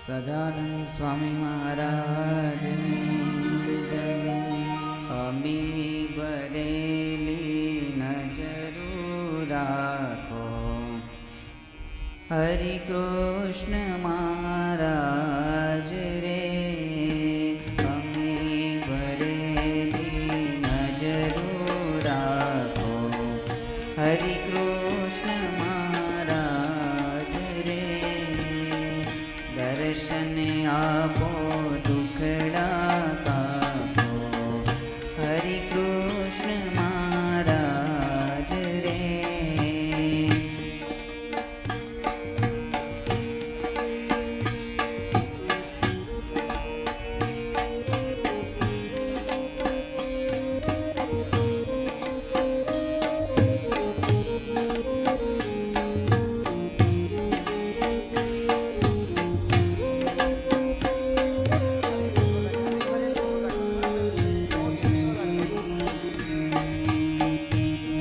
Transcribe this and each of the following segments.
સજાનંદ સ્વામી મહારાજની જય. અમી બરેલી નજરું રાખો, હરિ કૃષ્ણ મહારાજ રે. અમી બરેલી નજરું રાખો, હરિ કૃષ્ણ મહારાજ રે. દર્શન આપો દુખડા કાપો, હરિ કૃષ્ણ મહારાજ રે.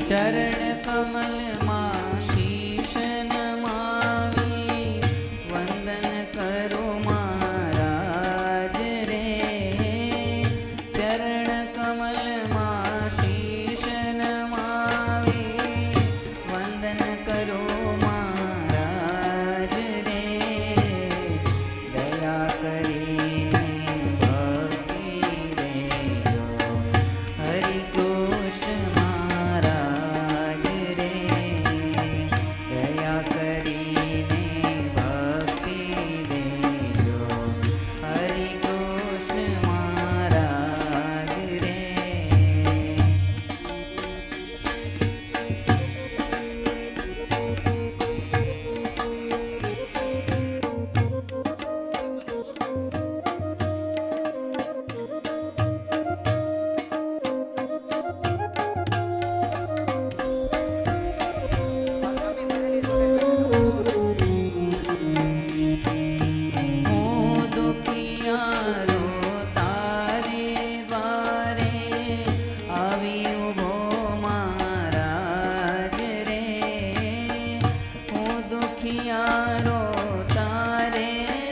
ચરણ કમલમાં શીશ નમાવી, વંદન કરો મહારાજ રે. ચરણ કમલમાં શીશ નમાવી, વંદન કરો મહારાજ રે. દયા કરીને ભક્તિ રેજો, હરિ કૃષ્ણ મહારાજ રે. દયા કરીને ભક્તિ દેજો, હરિ કૃષ્ણ મહારાજ રે. હું દુખિયારો તારે દ્વારે, આવી ઊભો મહારાજ રે. હું દુખિયારો તારે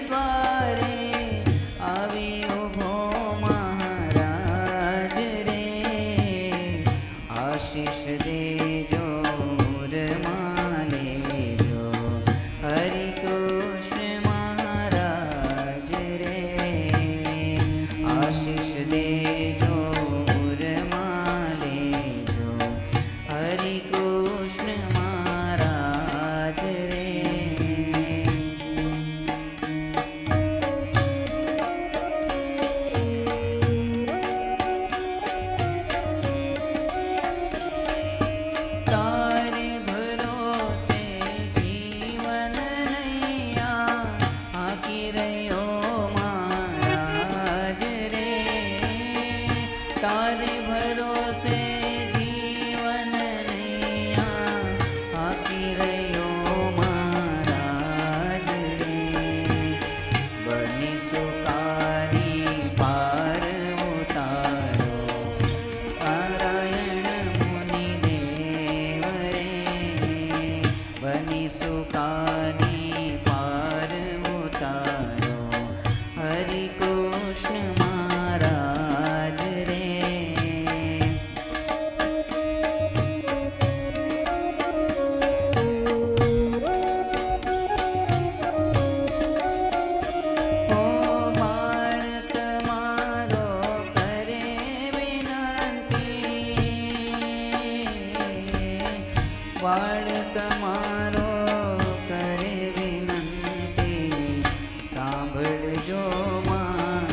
દ્વારે, આવી ઊભો મહારાજ રે. આશીષ દેજો ઉરમાં લેજો, હરિ કૃષ્ણ મહારાજ રે. આશીષ દેજો ઉરમાં લેજો, હરિ કૃષ્ણ મહારાજ રે. તારે ભરોસે જીવન નૈયા, આખી રહ્યો મહારાજ રે. તારે ભરોસે જીવન નૈયા, આખી રહ્યો મહારાજ રે. બની સુકારી પાર ઉતારો, નારાયણ મુનિ દેવ રે. બની સુકાની પાર ઉતારો, હરિ કૃષ્ણ મહારાજ રે. ઓ બાળ તમારો કરે વિનંતી, બાળ તમારો કરે વિનંતી. સાંભળજો મહારાજ,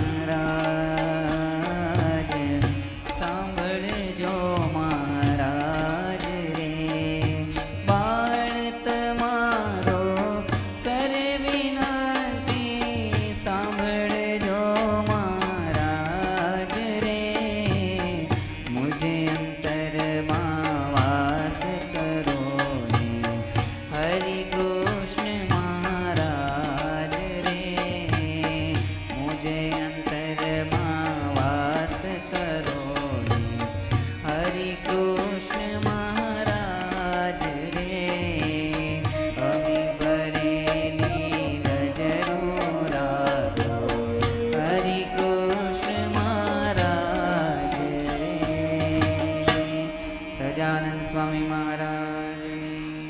સાંભળજો મહારાજ રે. બાળ તમારો કરે વિનંતી, સાંભળજો મહારાજ રે. મુજે અંતરમાં વાસ કરો ને, હરિ કૃષ્ણ મહારાજ રે. સહજાનંદ સ્વામી મહારાજની